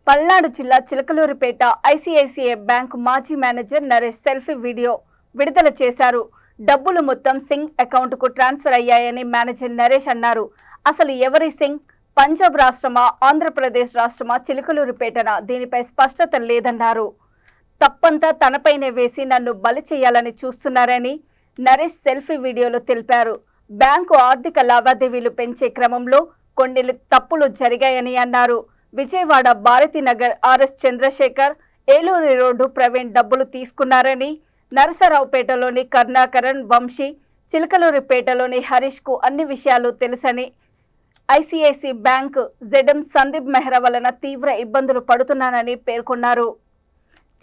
పల్నాడు జిల్లా Chilakaluripet ICICI bank మాజీ manager Naresh selfie video విడుదల చేశారు. డబ్బులు మొత్తం సింగ్ అకౌంట్కు ట్రాన్స్ఫర్ అయ్యాయని మేనేజర్ నరేష్ అన్నారు. అసలు ఎవరి సింగ్? పంజాబ్ రాష్ట్రమా, ఆంధ్రప్రదేశ్ రాష్ట్రమా, చిలకలూరిపేటనా? దీనిపై స్పష్టత లేదన్నారు. తప్పంతా తనపైనే వేసి నన్ను బలి చేయాలని చూస్తున్నారని నరేష్ సెల్ఫీ వీడియోలో తెలిపారు. బ్యాంకు ఆర్థిక లావాదేవీలు పెంచే క్రమంలో కొన్ని తప్పులు జరిగాయని అన్నారు. విజయవాడ భారతీనగర్ ఆర్ఎస్ చంద్రశేఖర్, ఏలూరు రోడ్డు ప్రవీణ్ డబ్బులు తీసుకున్నారని, నరసరావుపేటలోని కరుణాకరన్, వంశీ, చిలకలూరిపేటలోని హరీష్ కు అన్ని విషయాలు తెలుసని, ICICI bank ZM Sandeep Mehra వలన తీవ్ర ఇబ్బందులు పడుతున్నానని పేర్కొన్నారు.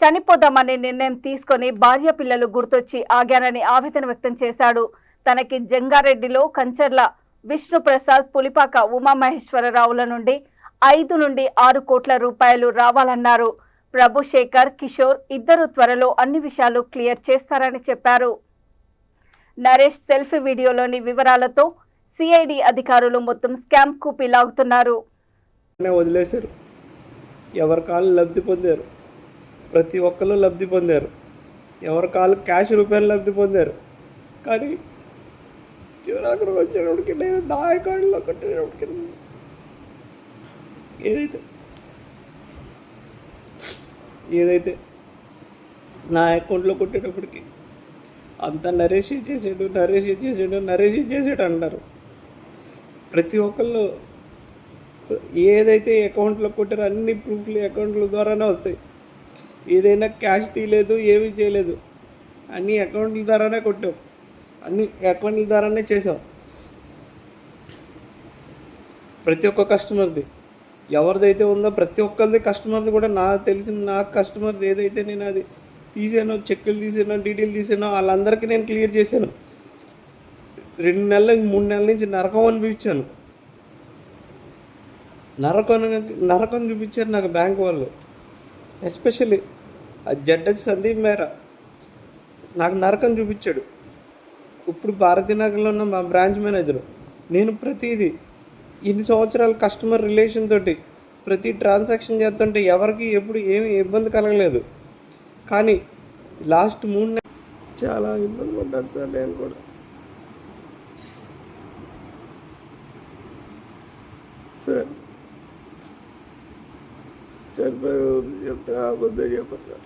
చనిపోదామనే నిర్ణయం తీసుకొని భార్య పిల్లలు గుర్తొచ్చి ఆగానని ఆవేదన వ్యక్తం చేశాడు. తనకి జంగారెడ్డిలో కంచర్ల విష్ణుప్రసాద్, పులిపాక ఉమామహేశ్వరరావుల నుండి 5 నుండి 6 కోట్ల రూపాయలు రావాలన్నారు. ప్రభుశేఖర్, కిషోర్ ఇద్దరు త్వరలో అన్ని విషయాలు క్లియర్ చేస్తారని చెప్పారు. నరేష్ సెల్ఫీ వీడియోలోని వివరాలతో సిఐడి అధికారులు మొత్తం స్కామ్ కూపీ లాగుతున్నారు. వదిలేశారు. ఎవరి కాళ్ళు లబ్ధి పొందారు, ప్రతి ఒక్కరు లబ్ధి పొందారు. ఎవరి కాళ్ళు క్యాష్ రూపాయలు లబ్ధి పొందారు. కానీ చివరాకు వచ్చేటప్పటికి నేను నా అకౌంట్లో కట్టేటప్పటికి ఏదైతే నా అకౌంట్లో కొట్టేటప్పటికి అంతా నరేష్ చేసాడు అంటారు. ప్రతి ఒక్కళ్ళు ఏదైతే అకౌంట్లో కొట్టారో అన్ని ప్రూఫ్లు అకౌంట్ల ద్వారానే వస్తాయి. ఏదైనా క్యాష్ తీయలేదు, ఏమీ చేయలేదు, అన్ని అకౌంట్ల ద్వారానే కొట్టాం, అన్ని అకౌంట్ల ద్వారానే చేసాం. ప్రతి ఒక్క కస్టమర్ది ఎవరిదైతే ఉందో ప్రతి ఒక్కరిది కస్టమర్ది కూడా నాకు తెలిసిన నా కస్టమర్ది ఏదైతే నేను అది తీసానో, చెక్కులు తీసానో, డీటెయిల్ తీసానో వాళ్ళందరికీ నేను క్లియర్ చేశాను. 2 నెలలు 3 నెలల నుంచి నరకం అనిపించాను. నరకం చూపించారు నాకు బ్యాంక్ వాళ్ళు. ఎస్పెషల్లీ ఆ జడ్జి సందీప్ మెహ్రా నాకు నరకం చూపించాడు. ఇప్పుడు భారతీనగర్లో ఉన్న మా బ్రాంచ్ మేనేజరు, నేను ప్రతిదీ ఇన్ని సంవత్సరాల కస్టమర్ రిలేషన్ తోటి ప్రతి ట్రాన్సాక్షన్ చేస్తుంటే ఎవరికి ఎప్పుడు ఏమీ ఇబ్బంది కలగలేదు. కానీ లాస్ట్ 3 నెలలు చాలా ఇబ్బంది పడ్డాను సార్. నేను కూడా సార్ చెప్తే అబద్ధం చెప్పదు సార్.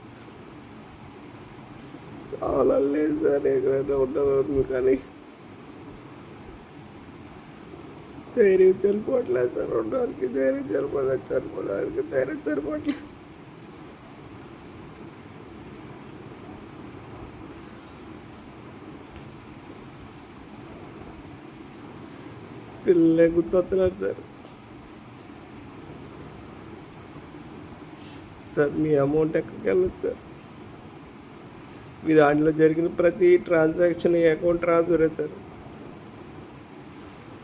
చాలా లేదు సార్, ఎక్కడైనా ఉండరు. కానీ ధైర్యం చనిపోవట్లేదు సార్. ఉండడానికి ధైర్యం చనిపోలేదు, చనిపోవడానికి ధైర్యం సరిపోవట్లేదు. పిల్లలే గుర్తొస్తున్నారు సార్. సార్ మీ అమౌంట్ ఎక్కడికి వెళ్ళదు సార్. మీ దాంట్లో జరిగిన ప్రతి ట్రాన్సాక్షన్ అకౌంట్ ట్రాన్స్ఫర్ అవుతారు.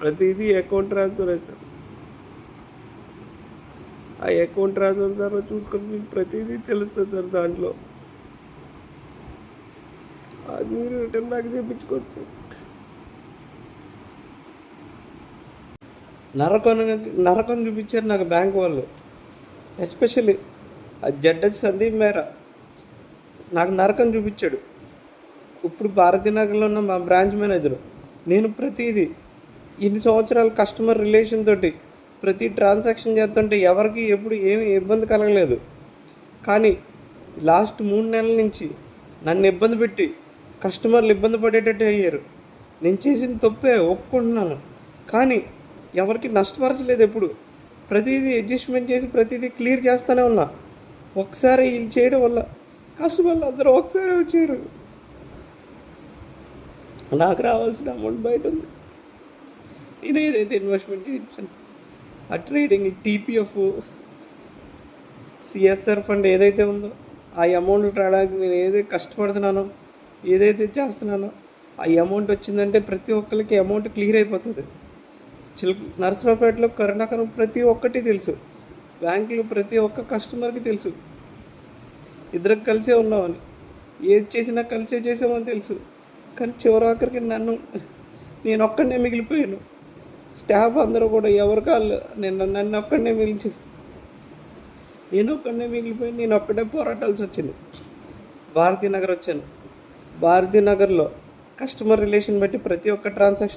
ప్రతిదీ అకౌంట్ ట్రాన్స్ఫర్ అవుతారు. ఆ అకౌంట్ ట్రాన్స్ఫర్ ద్వారా చూసుకొని మీకు ప్రతిదీ తెలుస్తుంది సార్. దాంట్లో అది మీరు రిటర్న్ బ్యాక్ చేయించుకోవచ్చు. నరకం చూపించారు నాకు బ్యాంక్ వాళ్ళు. ఎస్పెషల్లీ ఆ జడ్జి సందీప్ మెహ్రా నాకు నరకం చూపించాడు. ఇప్పుడు భారతీనగర్లో ఉన్న మా బ్రాంచ్ మేనేజరు, నేను ప్రతిదీ ఇన్ని సంవత్సరాల కస్టమర్ రిలేషన్ తోటి ప్రతి ట్రాన్సాక్షన్ చేస్తుంటే ఎవరికి ఎప్పుడు ఏమీ ఇబ్బంది కలగలేదు. కానీ లాస్ట్ 3 నెలల నుంచి నన్ను ఇబ్బంది పెట్టి కస్టమర్లు ఇబ్బంది పడేటట్టు అయ్యారు. నేను చేసిన తప్పే ఒప్పుకుంటున్నాను, కానీ ఎవరికి నష్టపరచలేదు. ఎప్పుడు ప్రతిదీ అడ్జస్ట్మెంట్ చేసి ప్రతిదీ క్లియర్ చేస్తూనే ఉన్నా. ఒకసారి వీళ్ళు చేయడం వల్ల కస్టమర్లు అందరూ ఒకసారి వచ్చారు. నాకు రావాల్సిన అమౌంట్ బయట ఉంది. నేను ఏదైతే ఇన్వెస్ట్మెంట్ చేయించాను, ఆ ట్రేడింగ్, టీపీఎఫ్, సిఎస్ఆర్ ఫండ్ ఏదైతే ఉందో ఆ అమౌంట్ రావడానికి నేను ఏదైతే కష్టపడుతున్నానో, ఏదైతే చేస్తున్నానో ఆ అమౌంట్ వచ్చిందంటే ప్రతి ఒక్కరికి అమౌంట్ క్లియర్ అయిపోతుంది. నరసరావుపేటలో కరుణాకరం ప్రతి ఒక్కటి తెలుసు. బ్యాంకులో ప్రతి ఒక్క కస్టమర్కి తెలుసు. ఇద్దరం కలిసే ఉన్నామని, ఏది చేసినా కలిసే చేసామని తెలుసు. కానీ చివరాఖరికి నేను ఒక్కడనే మిగిలిపోయాను. స్టాఫ్ అందరూ కూడా ఎవరి కాళ్ళు నన్ను ఒక్కడనే మిగిలిచి నేను ఒక్కడనే మిగిలిపోయి నేను ఒక్కడే పోరాటాల్సి వచ్చింది. భారతీనగర్ వచ్చాను. భారతీనగర్లో కస్టమర్ రిలేషన్ బట్టి ప్రతి ఒక్క ట్రాన్సాక్షన్